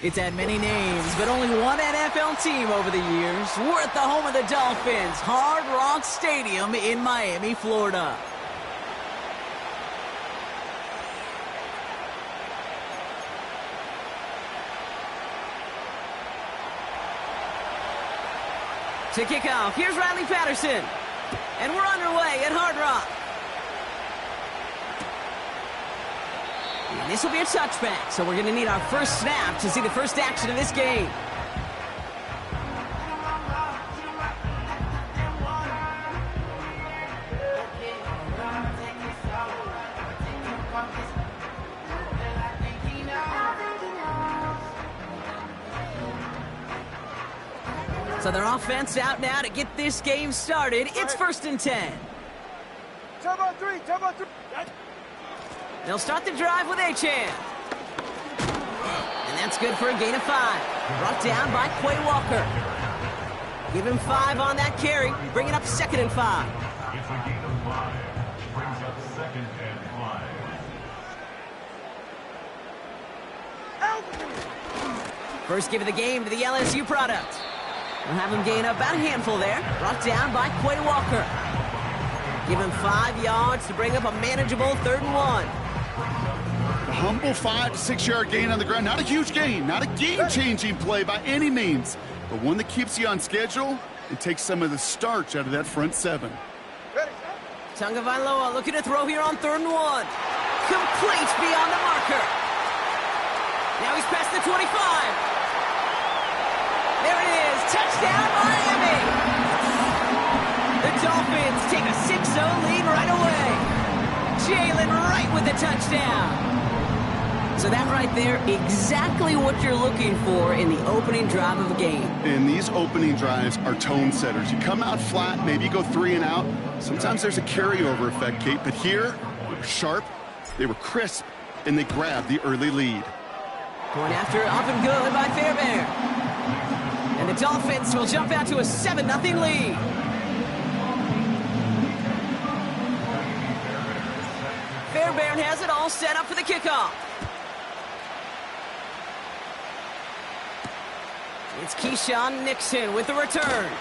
It's had many names, but only one NFL team over the years. We're at the home of the Dolphins, Hard Rock Stadium in Miami, Florida. To kick off, here's Riley Patterson. And we're underway at Hard Rock. And this will be a touchback, so we're going to need our first snap to see the first action of this game. So their offense out now to get this game started. It's 1st and 10. Turbo 3. They'll start the drive with Achane. And that's good for a gain of 5. Brought down by Quay Walker. Give him 5 on that carry. Bring it up 2nd and 5. It's a gain of 5. Brings up 2nd and 5. First give of the game to the LSU product. We'll have him gain up about a handful there. Brought down by Quay Walker. Give him 5 yards to bring up a manageable 3rd and 1. A humble 5 to 6 yard gain on the ground. Not a huge gain, not a game-changing play by any means, but one that keeps you on schedule and takes some of the starch out of that front 7. Tagovailoa looking to throw here on 3rd and 1. Complete beyond the marker. Now he's past the 25. There it is. Touchdown, Miami. The Dolphins take a 6-0 lead right away. Jalen Wright with the touchdown. So that right there, exactly what you're looking for in the opening drive of a game. And these opening drives are tone setters. You come out flat, maybe you go 3 and out. Sometimes there's a carryover effect, Kate, but here, they were sharp, they were crisp, and they grabbed the early lead. Going after up and good by Fairbairn. And the Dolphins will jump out to a 7-0 lead. Fairbairn has it all set up for the kickoff. It's Keyshawn Nixon with the return.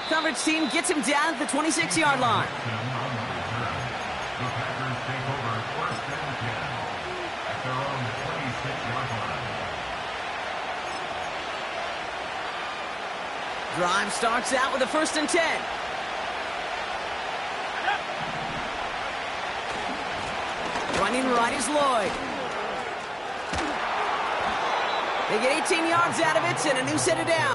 Coverage team gets him down at the 26-yard line. The Packers take over 1st and 10 at their own 26-yard line. Drive starts out with a 1st and 10. Running right is Lloyd. They get 18 yards out of it and a new set of down.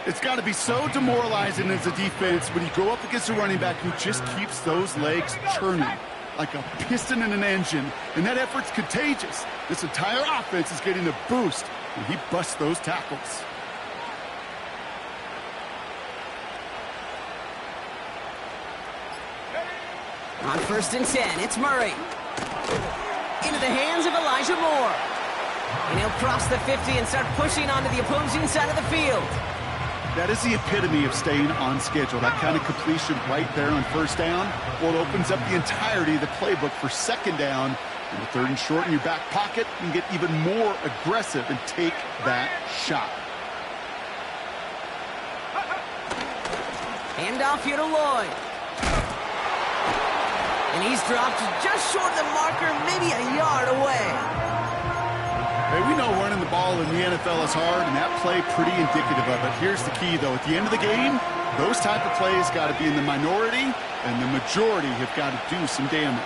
It's got to be so demoralizing as a defense when you go up against a running back who just keeps those legs churning like a piston in an engine, and that effort's contagious. This entire offense is getting a boost when he busts those tackles. On 1st and 10, it's Murray. Into the hands of Elijah Moore. And he'll cross the 50 and start pushing onto the opposing side of the field. That is the epitome of staying on schedule. That kind of completion right there on 1st down. Well, it opens up the entirety of the playbook for 2nd down. And the 3rd and short in your back pocket, you can get even more aggressive and take that shot. Handoff here to Lloyd. And he's dropped just short of the marker, maybe a yard away. Hey, we know running the ball in the NFL is hard, and that play pretty indicative of it. Here's the key, though. At the end of the game, those type of plays got to be in the minority, and the majority have got to do some damage.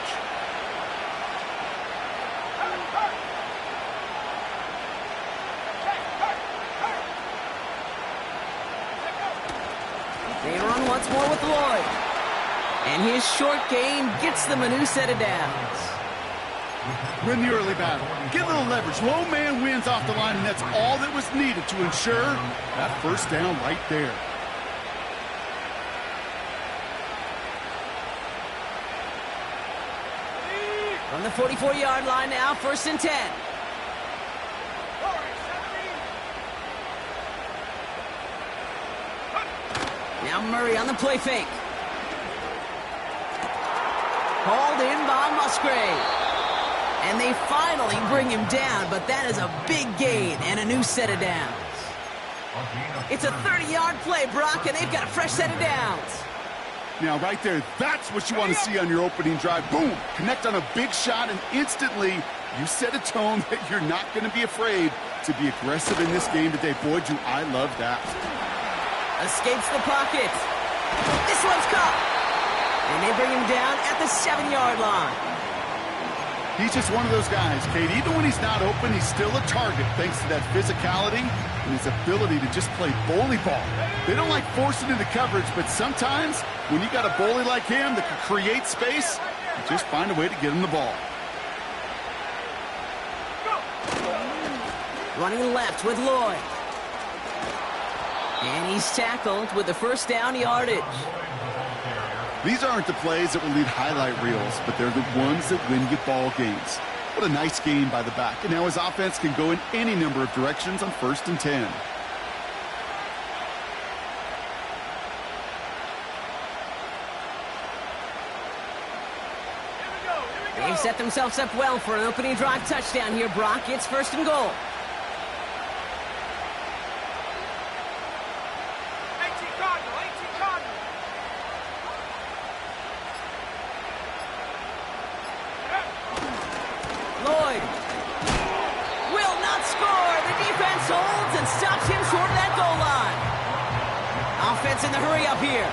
They run once more with Lloyd. And his short gain gets them a new set of downs. Win the early battle. Get a little leverage. Low man wins off the line, and that's all that was needed to ensure that 1st down right there. From the 44-yard line now, 1st and 10. Now Murray on the play fake. Hauled in by Musgrave. And they finally bring him down, but that is a big gain and a new set of downs. It's a 30-yard play, Brock, and they've got a fresh set of downs. Now, right there, that's what you want to see on your opening drive. Boom! Connect on a big shot, and instantly you set a tone that you're not going to be afraid to be aggressive in this game today. Boy, do I love that. Escapes the pocket. This one's caught. And they bring him down at the 7-yard line. He's just one of those guys, Kate. Even when he's not open, he's still a target thanks to that physicality and his ability to just play bully ball. They don't like forcing into coverage, but sometimes when you got a bully like him that can create space, you just find a way to get him the ball. Running left with Lloyd. And he's tackled with the first down yardage. These aren't the plays that will lead highlight reels, but they're the ones that win you ball games. What a nice game by the back. And now his offense can go in any number of directions on 1st and 10. They've set themselves up well for an opening drive touchdown here, Brock. It's 1st and goal. Lloyd will not score. The defense holds and stops him short of that goal line. Offense in the hurry up here.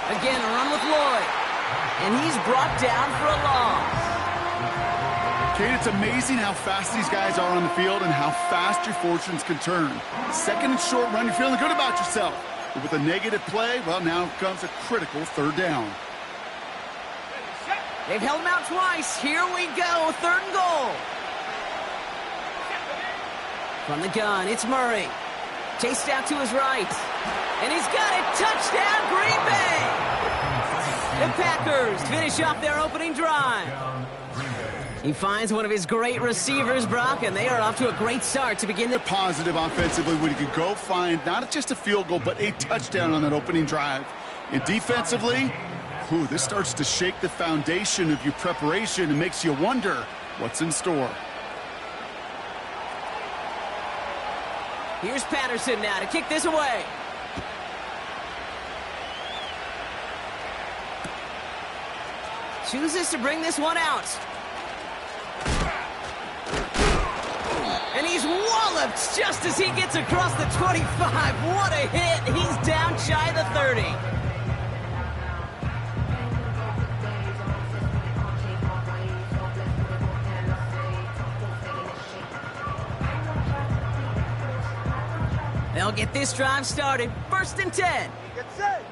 Again, a run with Lloyd. And he's brought down for a loss. Kate, it's amazing how fast these guys are on the field and how fast your fortunes can turn. 2nd and short run, you're feeling good about yourself. But with a negative play, well, now comes a critical 3rd down. They've held him out twice. Here we go, 3rd and goal. From the gun, it's Murray. Chased out to his right. And he's got it. Touchdown, Green Bay! The Packers finish off their opening drive. He finds one of his great receivers, Brock, and they are off to a great start to begin the Positive offensively when he can go find not just a field goal, but a touchdown on that opening drive. And defensively, this starts to shake the foundation of your preparation and makes you wonder what's in store. Here's Patterson now to kick this away. Chooses to bring this one out. And he's walloped just as he gets across the 25. What a hit. He's down shy of the 30. They'll get this drive started. 1st and 10. Get set.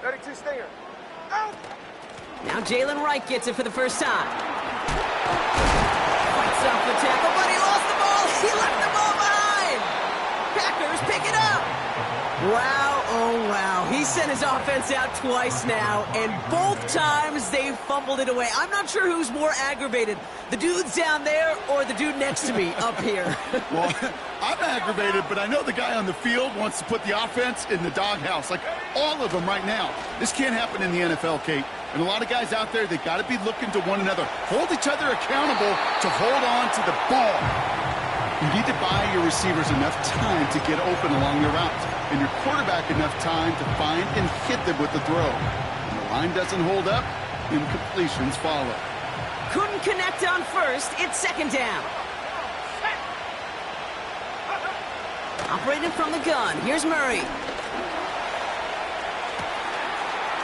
32 stinger. Out. Now Jalen Wright gets it for the first time. Fights off the tackle, but he lost the ball. He left the ball behind. Packers pick it up. Wow, oh wow. He sent his offense out twice now, and both times they fumbled it away. I'm not sure who's more aggravated, the dudes down there or the dude next to me up here. Well, I'm aggravated, but I know the guy on the field wants to put the offense in the doghouse, like all of them right now. This can't happen in the NFL, Kate. And a lot of guys out there, they got to be looking to one another. Hold each other accountable to hold on to the ball. You need to buy your receivers enough time to get open along their routes, and your quarterback enough time to find and hit them with the throw. When the line doesn't hold up, incompletions follow. Couldn't connect on 1st. It's 2nd down. Operating from the gun. Here's Murray.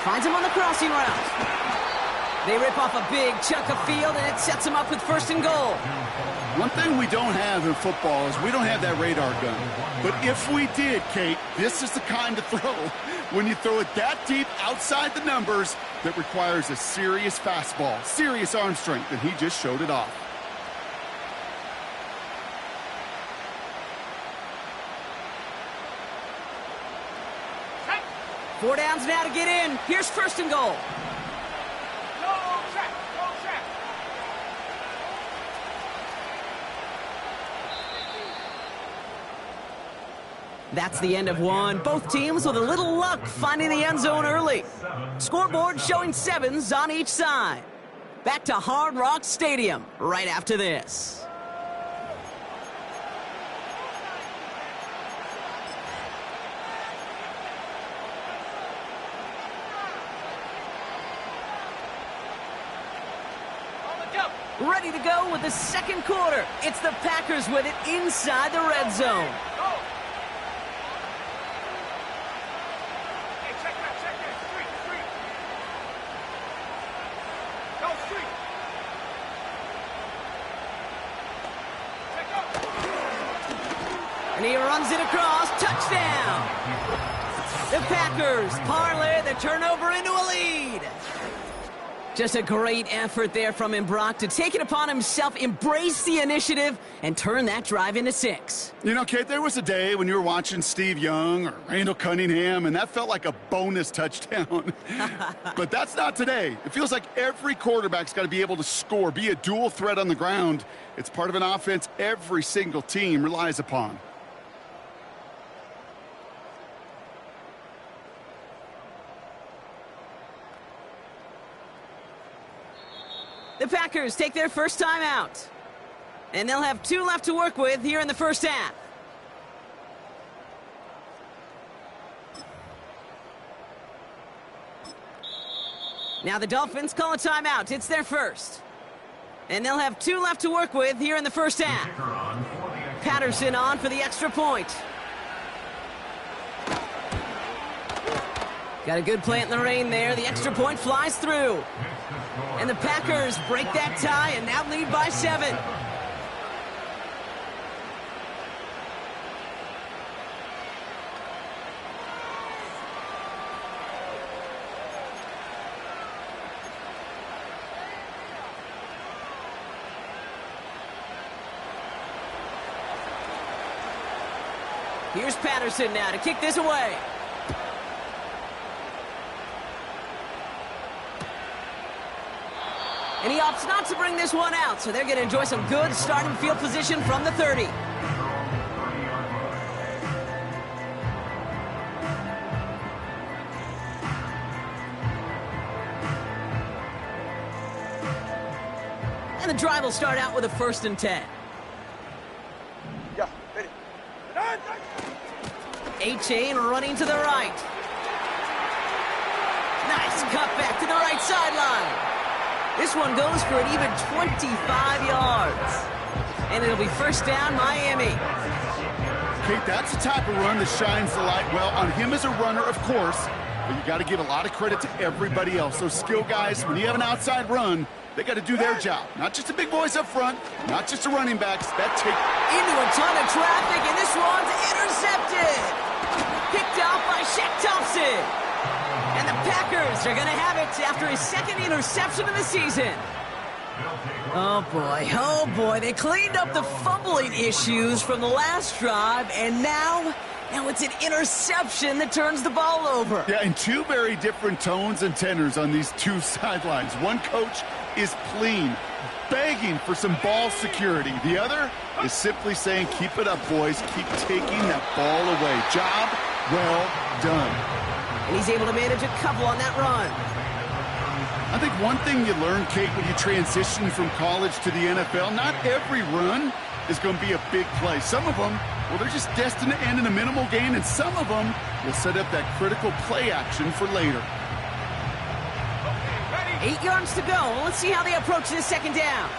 Finds him on the crossing route. They rip off a big chunk of field, and it sets him up with 1st and goal. One thing we don't have in football is we don't have that radar gun. But if we did, Kate, this is the kind of throw, when you throw it that deep outside the numbers, that requires a serious fastball, serious arm strength, and he just showed it off. 4 downs now to get in. Here's first and goal. No track. That's the end of one. Both teams with a little luck finding the end zone early. Scoreboard showing 7s on each side. Back to Hard Rock Stadium right after this. Ready to go with the second quarter. It's the Packers with it inside the red zone. Hey, check that. Street. Go street. Check up. And he runs it across. Touchdown. The Packers parlay the turnover into a lead. Just a great effort there from him, Brock, to take it upon himself, embrace the initiative, and turn that drive into 6. You know, Kate, there was a day when you were watching Steve Young or Randall Cunningham, and that felt like a bonus touchdown. But that's not today. It feels like every quarterback's got to be able to score, be a dual threat on the ground. It's part of an offense every single team relies upon. The Packers take their first time out. And they'll have 2 left to work with here in the first half. Now the Dolphins call a timeout. It's their first. And they'll have 2 left to work with here in the first half. Patterson on for the extra point. Got a good plant in the rain there. The extra point flies through. And the Packers break that tie and now lead by 7. Here's Patterson now to kick this away. And he opts not to bring this one out, so they're going to enjoy some good starting field position from the 30. And the drive will start out with a 1st and 10. Yeah, ready. A-Chain running to the right. Nice cut back to the right sideline. This one goes for an even 25 yards. And it'll be first down, Miami. Kate, that's the type of run that shines the light well on him as a runner, of course. But you got to give a lot of credit to everybody else. Those skill guys, when you have an outside run, they got to do their job. Not just the big boys up front, not just the running backs. That take into a ton of traffic, and this one's intercepted. Picked off by Shaq Thompson. And the Packers are going to have it after his 2nd interception of the season. Oh, boy. They cleaned up the fumbling issues from the last drive, and now it's an interception that turns the ball over. Yeah, and 2 very different tones and tenors on these 2 sidelines. One coach is pleading, begging for some ball security. The other is simply saying, keep it up, boys. Keep taking that ball away. Job well done. And he's able to manage a couple on that run. I think one thing you learn, Kate, when you transition from college to the NFL, not every run is going to be a big play. Some of them, well, they're just destined to end in a minimal gain, and some of them will set up that critical play action for later. 8 yards to go. Let's see how they approach this 2nd down.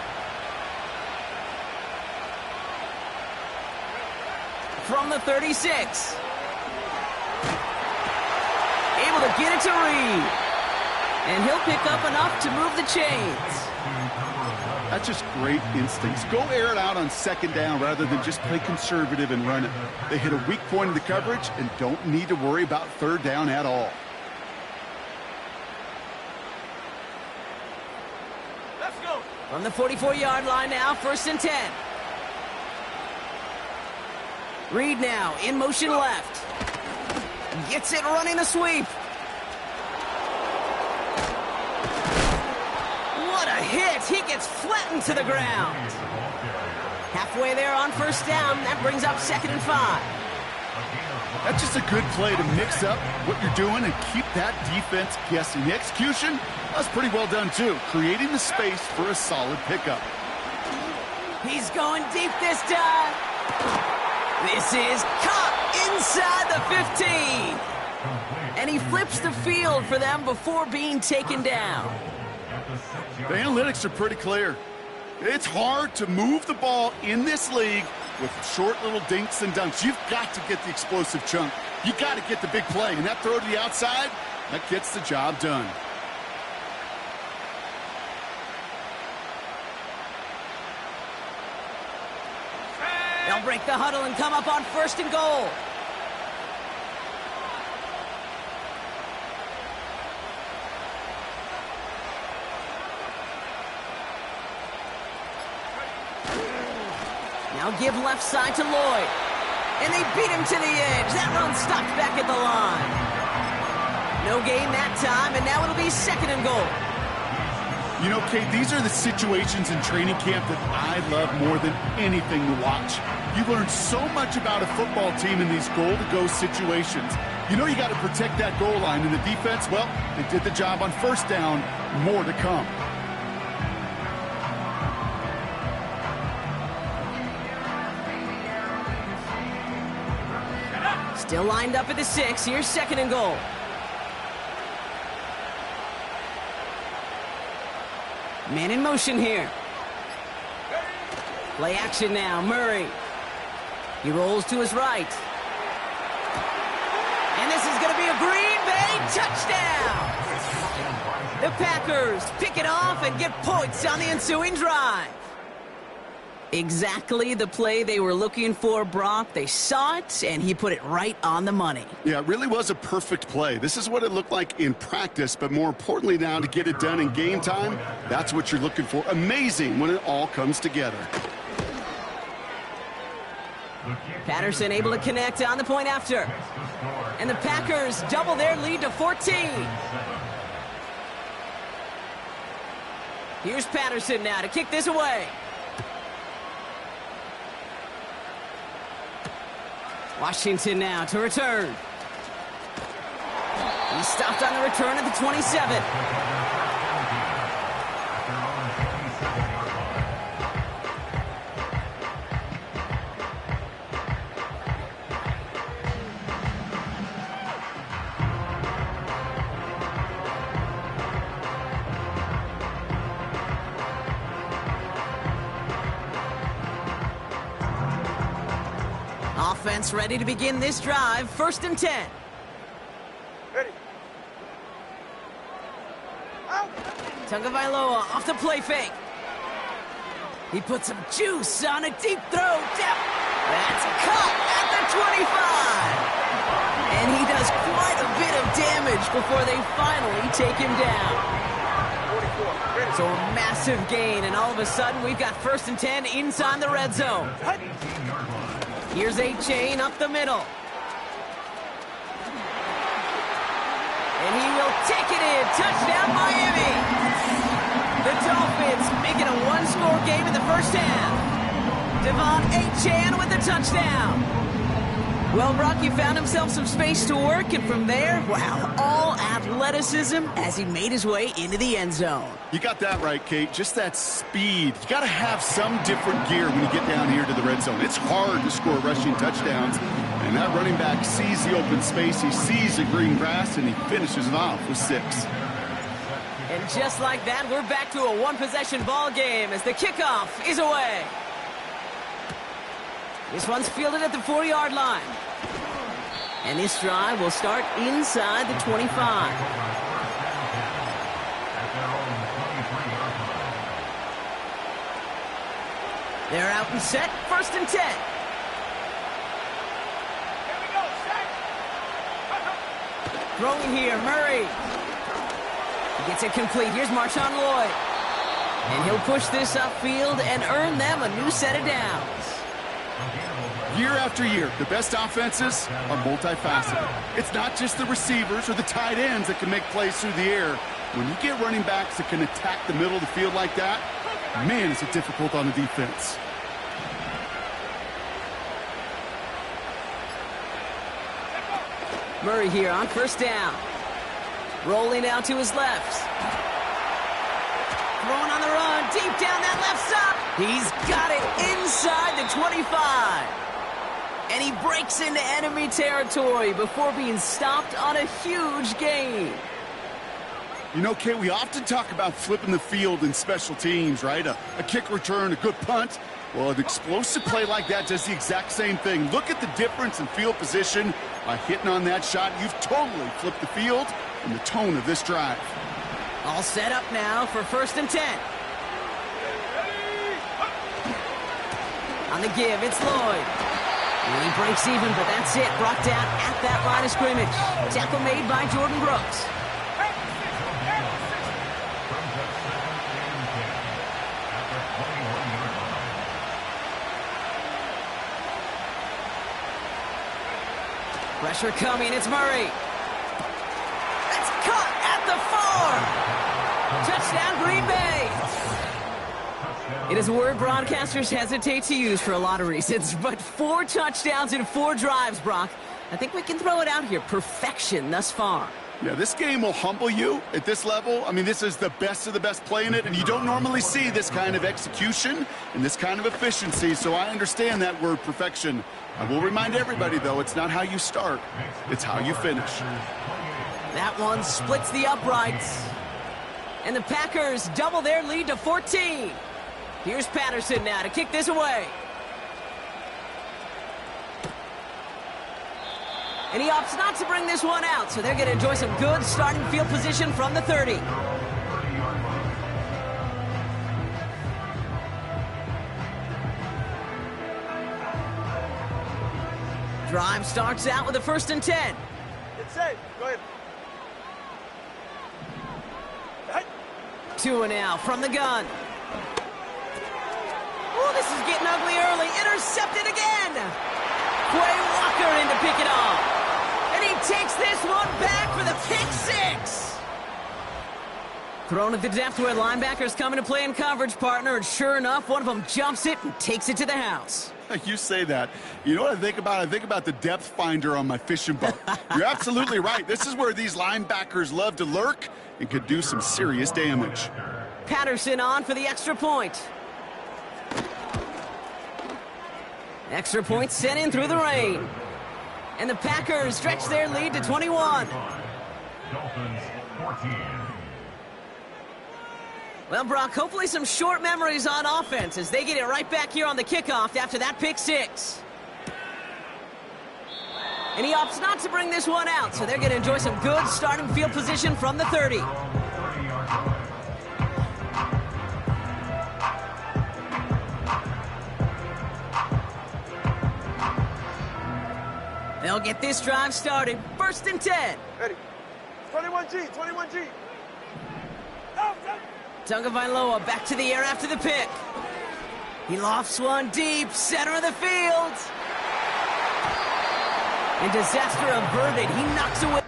From the 36. Able to get it to Reed. And he'll pick up enough to move the chains. That's just great instincts. Go air it out on 2nd down rather than just play conservative and run it. They hit a weak point in the coverage and don't need to worry about 3rd down at all. Let's go. From the 44-yard line now, 1st and 10. Reed now in motion left. Gets it running the sweep. he gets flattened to the ground. Halfway there on first down. That brings up 2nd and 5. That's just a good play to mix up what you're doing and keep that defense guessing. The execution, that's pretty well done too, creating the space for a solid pickup. He's going deep this time. This is caught inside the 15. And he flips the field for them before being taken down. The analytics are pretty clear. It's hard to move the ball in this league with short little dinks and dunks. You've got to get the explosive chunk. You've got to get the big play. And that throw to the outside, that gets the job done. They'll break the huddle and come up on 1st and goal. Now give left side to Lloyd. And they beat him to the edge. That run stopped back at the line. No gain that time, and now it'll be 2nd and goal. You know, Kate, these are the situations in training camp that I love more than anything to watch. You learn so much about a football team in these goal-to-go situations. You know you got to protect that goal line, and the defense, well, they did the job on first down. More to come. Still lined up at the 6. Here's 2nd and goal. Man in motion here. Play action now. Murray. He rolls to his right. And this is going to be a Green Bay touchdown. The Packers pick it off and get points on the ensuing drive. Exactly the play they were looking for, Brock. They saw it, and he put it right on the money. Yeah, it really was a perfect play. This is what it looked like in practice, but more importantly now to get it done in game time, that's what you're looking for. Amazing when it all comes together. Patterson able to connect on the point after. And the Packers double their lead to 14. Here's Patterson now to kick this away. Washington now to return. He stopped on the return at the 27. Offense ready to begin this drive. 1st and 10. Ready. Out. Tagovailoa off the play fake. He put some juice on a deep throw. That's caught at the 25. And he does quite a bit of damage before they finally take him down. 44. Ready. So a massive gain, and all of a sudden we've got 1st and 10 inside the red zone. Here's a chain up the middle. And he will take it in. Touchdown, Miami. The Dolphins make it a one-score game in the first half. Devon Achane with the touchdown. Well, Rocky found himself some space to work, and from there, wow, all athleticism as he made his way into the end zone. You got that right, Kate. Just that speed. You got to have some different gear when you get down here to the red zone. It's hard to score rushing touchdowns, and that running back sees the open space, he sees the green grass, and he finishes it off with 6. And just like that, we're back to a one-possession ball game as the kickoff is away. This one's fielded at the 4-yard line. And this drive will start inside the 25. They're out and set. 1st and 10. Here we go. Set. Throwing here, Murray. He gets it complete. Here's Marshawn Lloyd. And he'll push this upfield and earn them a new set of downs. Year after year, the best offenses are multifaceted. It's not just the receivers or the tight ends that can make plays through the air. When you get running backs that can attack the middle of the field like that, Man, is it difficult on the defense. Murray here on first down. Rolling out to his left. Throwing on the run, deep down that left side. He's got it inside the 25. And he breaks into enemy territory before being stopped on a huge gain. You know, Kate, we often talk about flipping the field in special teams, right? A kick return, a good punt. Well, an explosive play like that does the exact same thing. Look at the difference in field position. By hitting on that shot, you've totally flipped the field and the tone of this drive. All set up now for 1st and 10. On the give, it's Lloyd. And he breaks even, but that's it. Brought down at that line of scrimmage. Tackle made by Jordan Brooks. Pressure coming, it's Murray. That's caught at the 4. Touchdown, Green Bay. It is a word broadcasters hesitate to use for a lot of reasons, but 4 touchdowns in 4 drives, Brock. I think we can throw it out here. Perfection thus far. Yeah, this game will humble you at this level. I mean, this is the best of the best playing it, and you don't normally see this kind of execution and this kind of efficiency, so I understand that word perfection. I will remind everybody, though, it's not how you start, it's how you finish. That one splits the uprights. And the Packers double their lead to 14. Here's Patterson now to kick this away. And he opts not to bring this one out, so they're going to enjoy some good starting field position from the 30. Drive starts out with a 1st and 10. It's safe. Go ahead. Hey. 2 and now from the gun. Oh, this is getting ugly early. Intercepted again. Quay Walker in to pick it off. And he takes this one back for the pick 6. Thrown at the depth where linebackers come into play in coverage, partner, and sure enough, one of them jumps it and takes it to the house. You say that. You know what I think about? I think about the depth finder on my fishing boat. You're absolutely right. This is where these linebackers love to lurk and could do some serious damage. Patterson on for the extra point. Extra point sent in through the rain. And the Packers stretch their lead to 21. Dolphins 14. Well, Brock, hopefully some short memories on offense as they get it right back here on the kickoff after that pick 6. And he opts not to bring this one out, so they're going to enjoy some good starting field position from the 30. They'll get this drive started. 1st and 10. Ready. 21G, 21G. Tagovailoa back to the air after the pick. He lofts one deep, center of the field. And disaster averted. He knocks away.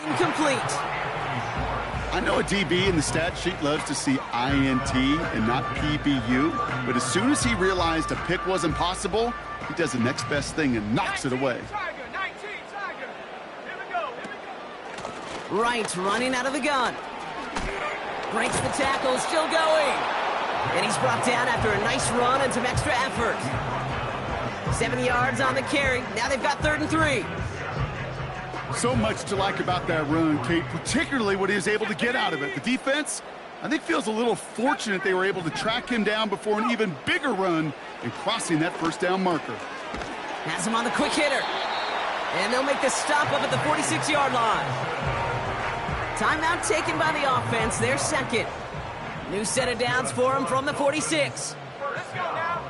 Incomplete. I know a DB in the stat sheet loves to see INT and not PBU, but as soon as he realized a pick wasn't possible, he does the next best thing and knocks it away. Tiger, 19, Tiger. Here we go, here we go. Right, running out of the gun. Breaks the tackle, still going. And he's brought down after a nice run and some extra effort. 7 yards on the carry. Now they've got 3rd and 3. So much to like about that run, Kate, particularly what he was able to get out of it. The defense, I think, feels a little fortunate they were able to track him down before an even bigger run and crossing that 1st down marker. Has him on the quick hitter. And they'll make the stop up at the 46-yard line. Timeout taken by the offense, their 2nd. New set of downs for him from the 46. Let's go now.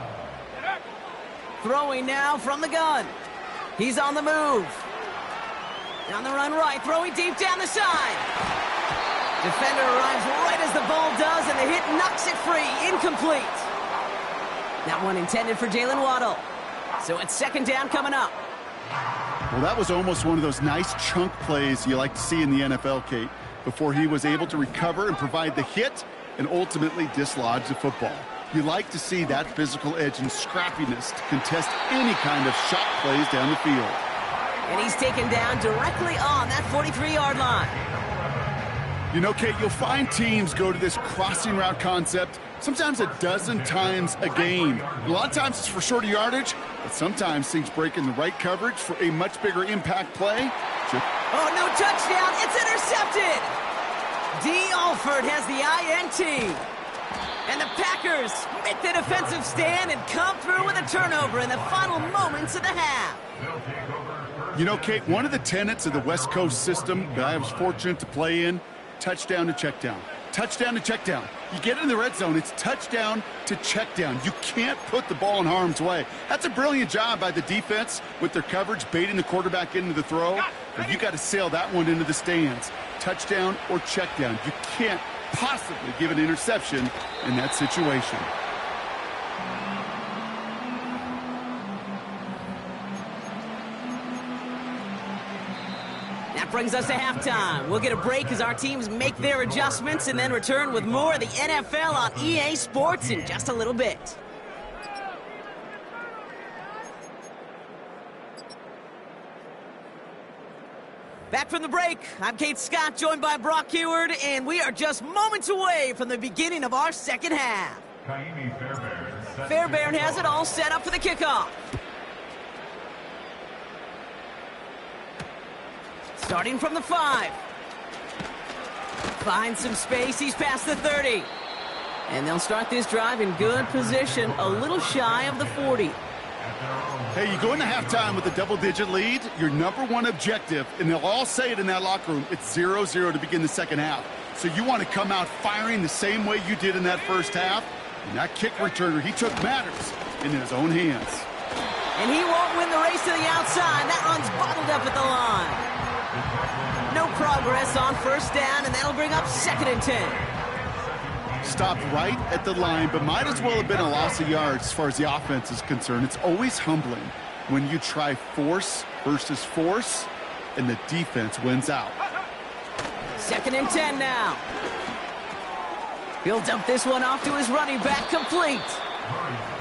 Throwing now from the gun. He's on the move. On the run right, throwing deep down the side. Defender arrives right as the ball does, and the hit knocks it free. Incomplete. That one intended for Jalen Waddle. So it's second down coming up. Well, that was almost one of those nice chunk plays you like to see in the NFL, Kate, before he was able to recover and provide the hit and ultimately dislodge the football. You like to see that physical edge and scrappiness to contest any kind of shot plays down the field. And he's taken down directly on that 43-yard line. You know, Kate, you'll find teams go to this crossing route concept sometimes a dozen times a game. A lot of times it's for shorter yardage, but sometimes things break in the right coverage for a much bigger impact play. Oh, no touchdown. It's intercepted. D. Alford has the INT. And the Packers make the defensive stand and come through with a turnover in the final moments of the half. You know, Kate, one of the tenets of the West Coast system that I was fortunate to play in, touchdown to check down. Touchdown to check down. You get in the red zone, it's touchdown to check down. You can't put the ball in harm's way. That's a brilliant job by the defense with their coverage, baiting the quarterback into the throw. But you got to sail that one into the stands. Touchdown or check down. You can't possibly give an interception in that situation. Brings us to halftime. We'll get a break as our teams make their adjustments and then return with more of the NFL on EA Sports in just a little bit. Back from the break, I'm Kate Scott, joined by Brock Heward, and we are just moments away from the beginning of our second half. Fairbairn has it all set up for the kickoff. Starting from the 5. Finds some space. He's past the 30. And they'll start this drive in good position, a little shy of the 40. Hey, you go into halftime with a double-digit lead, your number one objective, and they'll all say it in that locker room, it's 0-0 to begin the second half. So you want to come out firing the same way you did in that first half. And that kick returner, he took matters in his own hands. And he won't win the race to the outside. That run's bottled up at the line. No progress on first down, and that'll bring up 2nd and 10. Stopped right at the line, but might as well have been a loss of yards as far as the offense is concerned. It's always humbling when you try force versus force, and the defense wins out. 2nd and 10 now. He'll dump this one off to his running back, complete.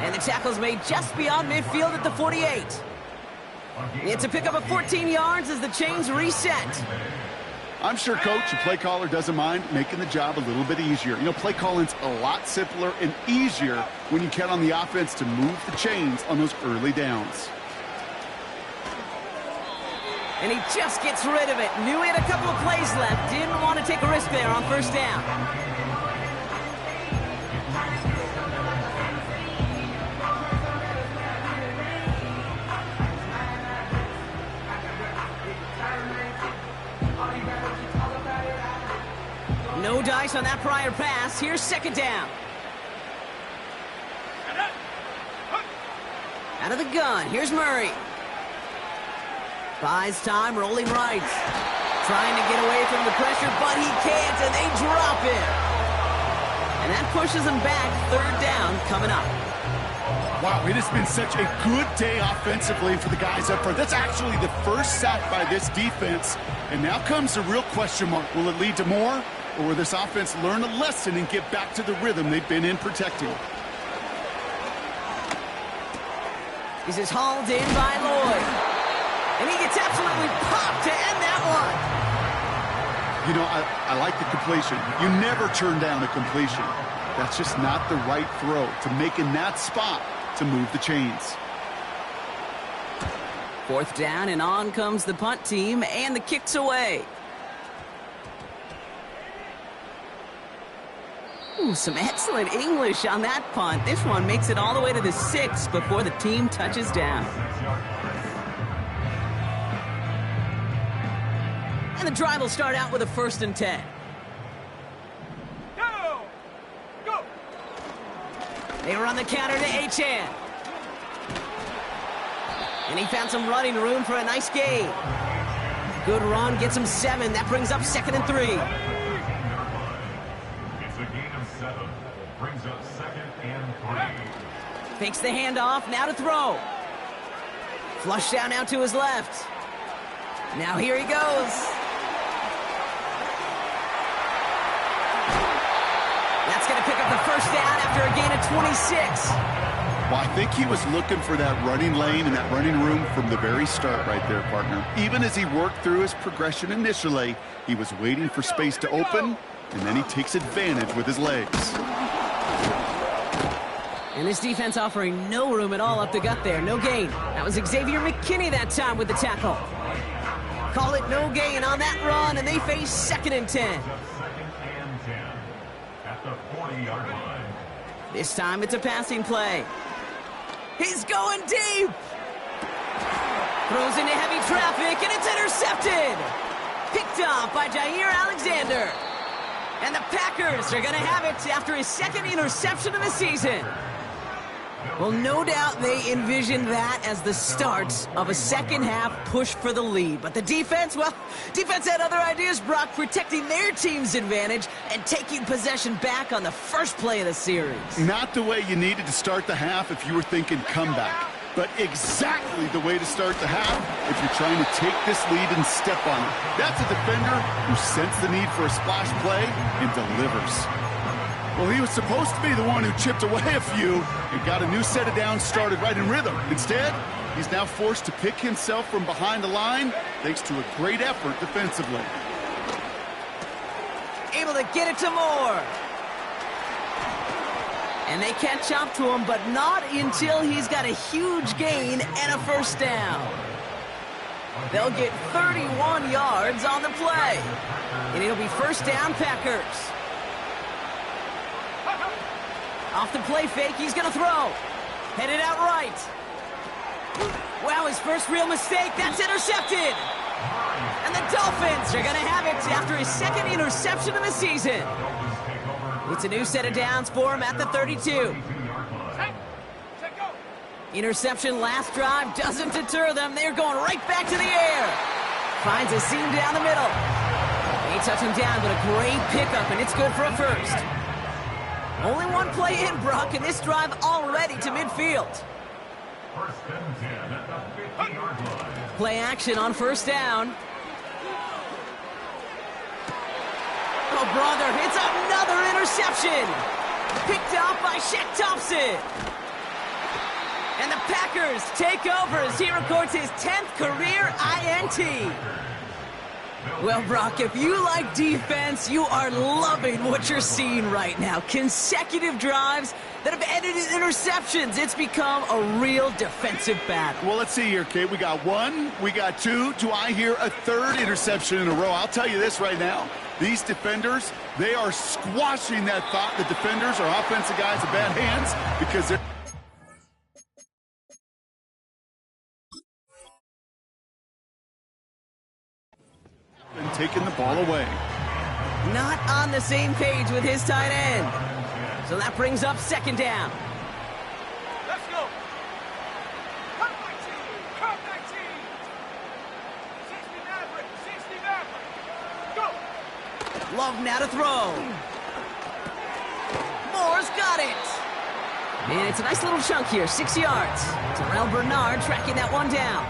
And the tackle's made just beyond midfield at the 48. It's a pickup of 14 yards as the chains reset. I'm sure Coach, the play caller, doesn't mind making the job a little bit easier. You know, play calling's a lot simpler and easier when you count on the offense to move the chains on those early downs. And he just gets rid of it. Knew he had a couple of plays left. Didn't want to take a risk there on first down. No dice on that prior pass. Here's 2nd down. Out of the gun. Here's Murray. Buys time, rolling right. Trying to get away from the pressure, but he can't, and they drop it. And that pushes him back. 3rd down coming up. Wow, it has been such a good day offensively for the guys up front. That's actually the first sack by this defense. And now comes the real question mark. Will it lead to more? Or will this offense learn a lesson and get back to the rhythm they've been in protecting? This is hauled in by Lloyd. And he gets absolutely popped to end that one. You know, I like the completion. You never turn down a completion. That's just not the right throw to make in that spot to move the chains. 4th down, and on comes the punt team, and the kick's away. Ooh, some excellent English on that punt. This one makes it all the way to the 6 before the team touches down. And the drive will start out with a 1st and 10. Go! They run the counter to Achane. And he found some running room for a nice gain. Good run, gets him 7. That brings up 2nd and 3. It's a gain of 7. Brings up 2nd and 3. Fakes the handoff, now to throw. Flush down now to his left. Now here he goes. That's going to pick up the first down after a gain of 26. Well, I think he was looking for that running lane and that running room from the very start right there, partner. Even as he worked through his progression initially, he was waiting for space to open, and then he takes advantage with his legs. And this defense offering no room at all up the gut there. No gain. That was Xavier McKinney that time with the tackle. Call it no gain on that run, and they face 2nd and 10. Second and 10 at the 40-yard line. This time it's a passing play. He's going deep. Throws into heavy traffic, and it's intercepted. Picked off by Jair Alexander. And the Packers are going to have it after his 2nd interception of the season. Well, no doubt they envisioned that as the start of a second-half push for the lead. But the defense, well, defense had other ideas, Brock, protecting their team's advantage and taking possession back on the first play of the series. Not the way you needed to start the half if you were thinking comeback, but exactly the way to start the half if you're trying to take this lead and step on it. That's a defender who sensed the need for a splash play and delivers. Well, he was supposed to be the one who chipped away a few and got a new set of downs started right in rhythm. Instead, he's now forced to pick himself from behind the line thanks to a great effort defensively. Able to get it to Moore. And they catch up to him, but not until he's got a huge gain and a first down. They'll get 31 yards on the play. And it'll be first down, Packers. Off the play fake, he's going to throw. Headed out right. Wow, his first real mistake. That's intercepted. And the Dolphins are going to have it after his 2nd interception of the season. It's a new set of downs for him at the 32. Interception last drive doesn't deter them. They're going right back to the air. Finds a seam down the middle. They touch him down, but a great pickup, and it's good for a first. Only one play in, Brock, and this drive already to midfield. First and 10 at the 50-yard line. Play action on first down. Oh, brother, it's another interception. Picked off by Shaq Thompson. And the Packers take over as he records his 10th career INT. Well, Brock, if you like defense, you are loving what you're seeing right now. Consecutive drives that have ended in interceptions. It's become a real defensive battle. Well, let's see here, Kate. We got 1, we got 2. Do I hear a 3rd interception in a row? I'll tell you this right now. These defenders, they are squashing that thought that defenders are offensive guys in bad hands because they're and taking the ball away. Not on the same page with his tight end. So that brings up 2nd down. Let's go. Cut 19. Cut 19. 60 Maverick. 60 Maverick. Go. Love now to throw. Moore's got it. And it's a nice little chunk here, 6 yards. Terrell Bernard tracking that one down.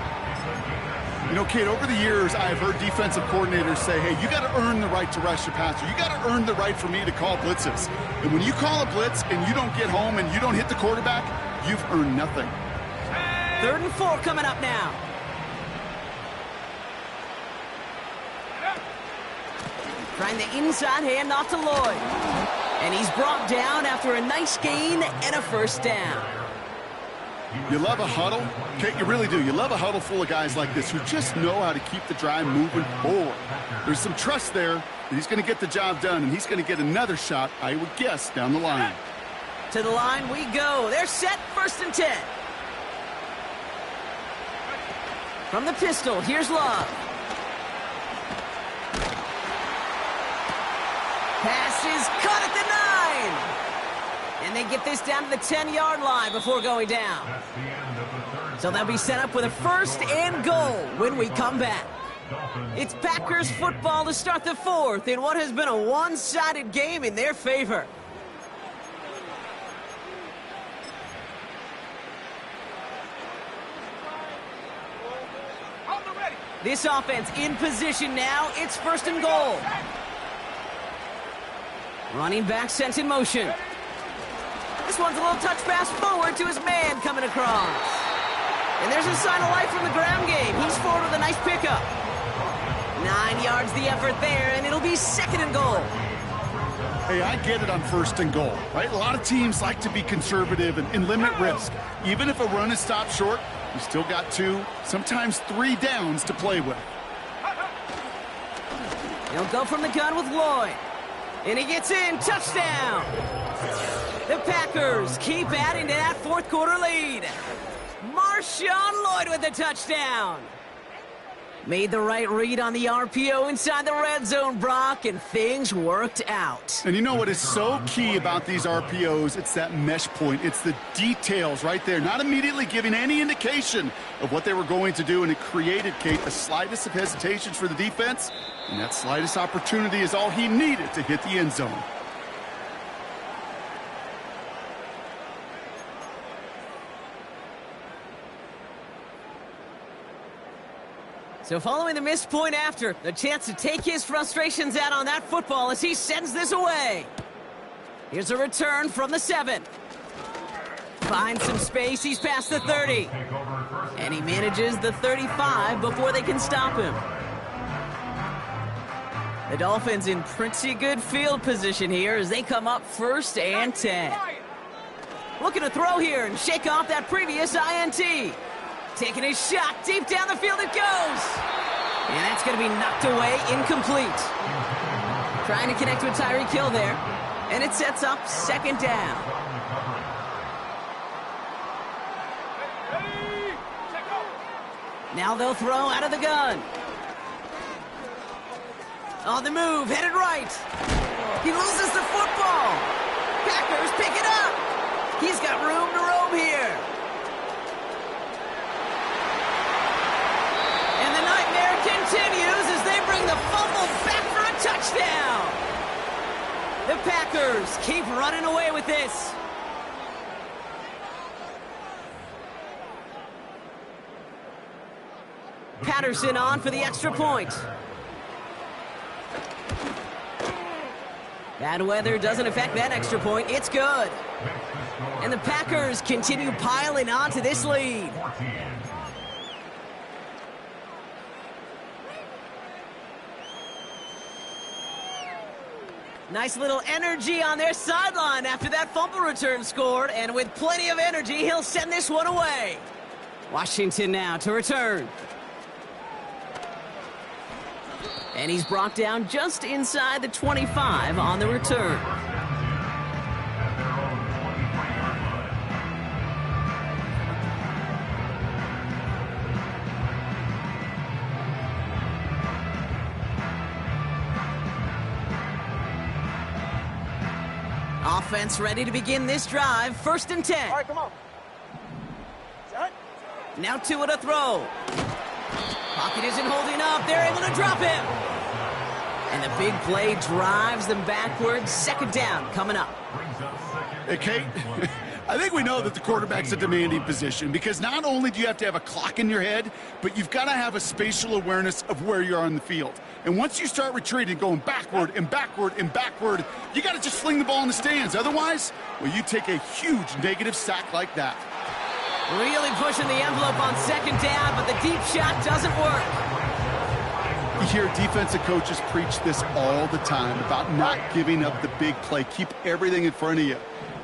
You know, Kate, over the years, I've heard defensive coordinators say, hey, you got to earn the right to rush your passer. You got to earn the right for me to call blitzes. And when you call a blitz and you don't get home and you don't hit the quarterback, you've earned nothing. 3rd and 4 coming up now. Trying the inside handoff to Lloyd. And he's brought down after a nice gain and a first down. You love a huddle? Kate, you really do. You love a huddle full of guys like this who just know how to keep the drive moving forward. There's some trust there that he's going to get the job done, and he's going to get another shot, I would guess, down the line. To the line we go. They're set, 1st and 10. From the pistol, here's Love. Pass is caught at the 9. And they get this down to the 10-yard line before going down. So they'll be set up with a 1st and goal when we come back. It's Packers football to start the 4th in what has been a one-sided game in their favor. This offense in position now. It's 1st and goal. Running back sent in motion. This one's a little touch pass forward to his man coming across. And there's a sign of life from the ground game. He's forward with a nice pickup. 9 yards the effort there, and it'll be 2nd and goal. Hey, I get it on 1st and goal, right? A lot of teams like to be conservative and limit risk. Even if a run is stopped short, you still got 2, sometimes 3 downs to play with. He'll go from the gun with Lloyd. And he gets in. Touchdown! The Packers keep adding to that 4th quarter lead. Marshawn Lloyd with the touchdown. Made the right read on the RPO inside the red zone, Brock, and things worked out. And you know what is so key about these RPOs? It's that mesh point. It's the details right there. Not immediately giving any indication of what they were going to do, and it created, Kate, the slightest of hesitations for the defense. And that slightest opportunity is all he needed to hit the end zone. So following the missed point after, the chance to take his frustrations out on that football as he sends this away. Here's a return from the 7. Finds some space, he's past the 30. And he manages the 35 before they can stop him. The Dolphins in pretty good field position here as they come up 1st and 10. Looking to throw here and shake off that previous INT. Taking his shot, deep down the field it goes. And that's going to be knocked away, incomplete. Trying to connect with Tyreek Hill there. And it sets up 2nd down. Now they'll throw out of the gun. On the move, headed right. He loses the football. Packers pick it up. He's got room to roam here. And the nightmare continues as they bring the fumble back for a touchdown. The Packers keep running away with this. Patterson on for the extra point. Bad weather doesn't affect that extra point. It's good. And the Packers continue piling on to this lead. Nice little energy on their sideline after that fumble return scored. And with plenty of energy, he'll send this one away. Washington now to return. And he's brought down just inside the 25 on the return. Offense ready to begin this drive. 1st and 10. All right, come on. Set. Now 2 at a throw. Pocket isn't holding up. They're able to drop him. And the big play drives them backwards. 2nd down coming up. Hey, Kate, I think we know that the quarterback's a demanding position because not only do you have to have a clock in your head, but you've got to have a spatial awareness of where you are on the field. And once you start retreating, going backward and backward and backward, you got to just fling the ball in the stands. Otherwise, well, you take a huge negative sack like that. Really pushing the envelope on 2nd down, but the deep shot doesn't work. You hear defensive coaches preach this all the time about not giving up the big play. Keep everything in front of you.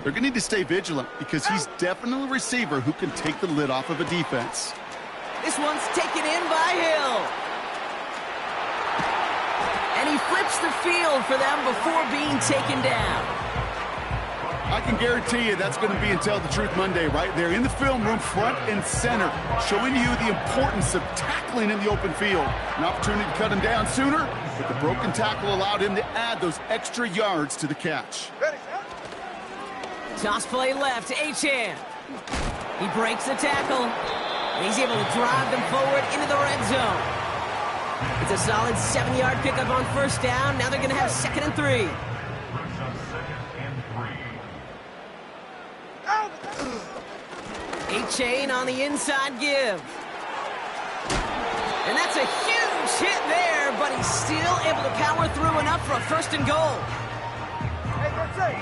They're going to need to stay vigilant because he's definitely a receiver who can take the lid off of a defense. This one's taken in by Hill. And he flips the field for them before being taken down. I can guarantee you that's going to be Tell the Truth Monday right there in the film room, front and center, showing you the importance of tackling in the open field. An opportunity to cut him down sooner, but the broken tackle allowed him to add those extra yards to the catch. Ready, set. Toss play left, Achane. He breaks the tackle, and he's able to drive them forward into the red zone. It's a solid 7-yard pickup on 1st down. Now they're going to have 2nd and 3. Achane on the inside give. And that's a huge hit there, but he's still able to power through enough for a 1st and goal. Hey, that's it.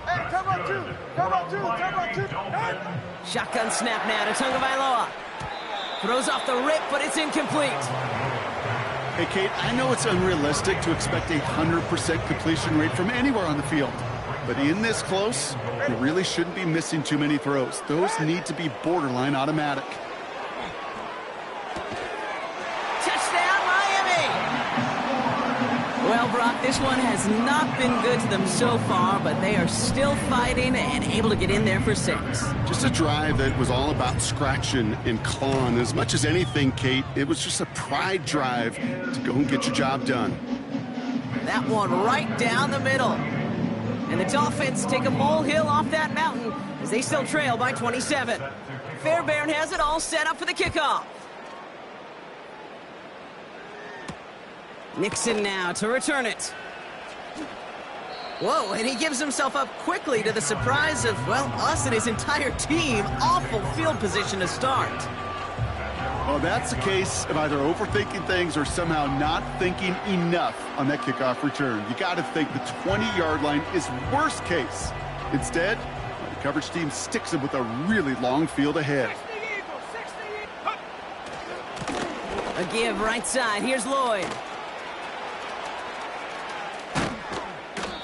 Hey, come on, two. Come on, two. Come on, two. Hey. Shotgun snap now to Tagovailoa. Throws off the rip, but it's incomplete. Hey, Kate, I know it's unrealistic to expect a 100% completion rate from anywhere on the field. But in this close, you really shouldn't be missing too many throws. Those need to be borderline automatic. Touchdown, Miami! Well, Brock, this one has not been good to them so far, but they are still fighting and able to get in there for 6. Just a drive that was all about scratching and clawing. As much as anything, Kate, it was just a pride drive to go and get your job done. That one right down the middle. And the Dolphins take a molehill off that mountain as they still trail by 27. Fairbairn has it all set up for the kickoff. Nixon now to return it. Whoa, and he gives himself up quickly to the surprise of, well, us and his entire team. Awful field position to start. Well, that's the case of either overthinking things or somehow not thinking enough on that kickoff return. You got to think the 20-yard line is worst case. Instead, the coverage team sticks him with a really long field ahead. 60 Eagles. A give right side. Here's Lloyd.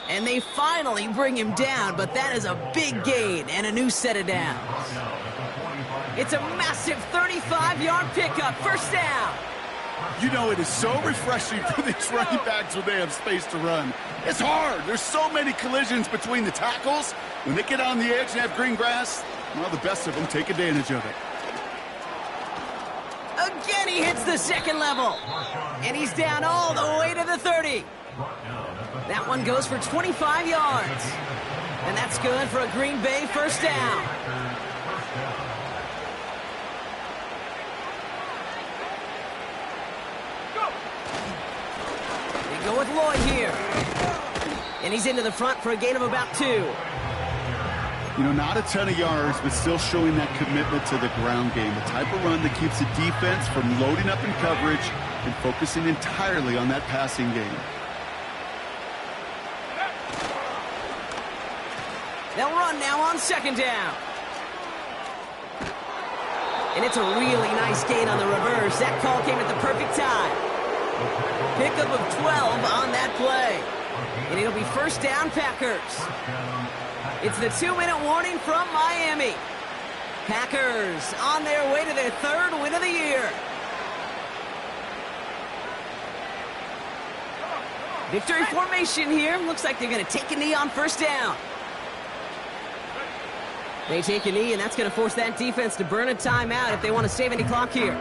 And they finally bring him down, but that is a big gain and a new set of downs. It's a massive 35-yard pickup, 1st down. You know, it is so refreshing for these running backs when they have space to run. It's hard. There's so many collisions between the tackles. When they get on the edge and have green grass, well, the best of them take advantage of it. Again, he hits the 2nd level. And he's down all the way to the 30. That one goes for 25 yards. And that's good for a Green Bay 1st down. They go with Lloyd here. And he's into the front for a gain of about 2. You know, not a ton of yards, but still showing that commitment to the ground game. The type of run that keeps the defense from loading up in coverage and focusing entirely on that passing game. They'll run now on 2nd down. And it's a really nice gain on the reverse. That call came at the perfect time. Pickup of 12 on that play. And it'll be 1st down, Packers. It's the 2-minute warning from Miami. Packers on their way to their 3rd win of the year. Victory formation here. Looks like they're going to take a knee on 1st down. They take a knee, and that's going to force that defense to burn a timeout if they want to save any clock here.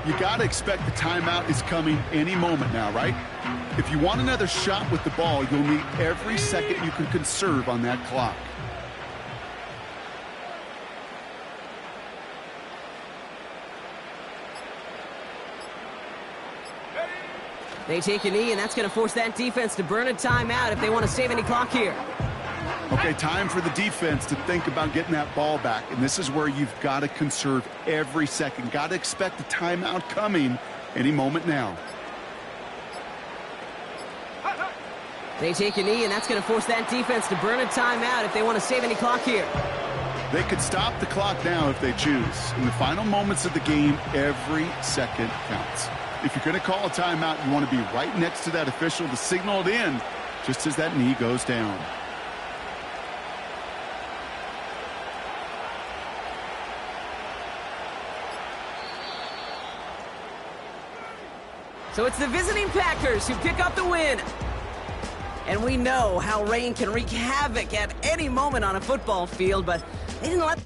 You got to expect the timeout is coming any moment now, right? If you want another shot with the ball, you'll need every second you can conserve on that clock. They take a knee, and that's going to force that defense to burn a timeout if they want to save any clock here. Okay, time for the defense to think about getting that ball back. And this is where you've got to conserve every second. Got to expect the timeout coming any moment now. They take a knee, and that's going to force that defense to burn a timeout if they want to save any clock here. They could stop the clock now if they choose. In the final moments of the game, every second counts. If you're going to call a timeout, you want to be right next to that official to signal it in just as that knee goes down. So it's the visiting Packers who pick up the win. And we know how rain can wreak havoc at any moment on a football field, but they didn't let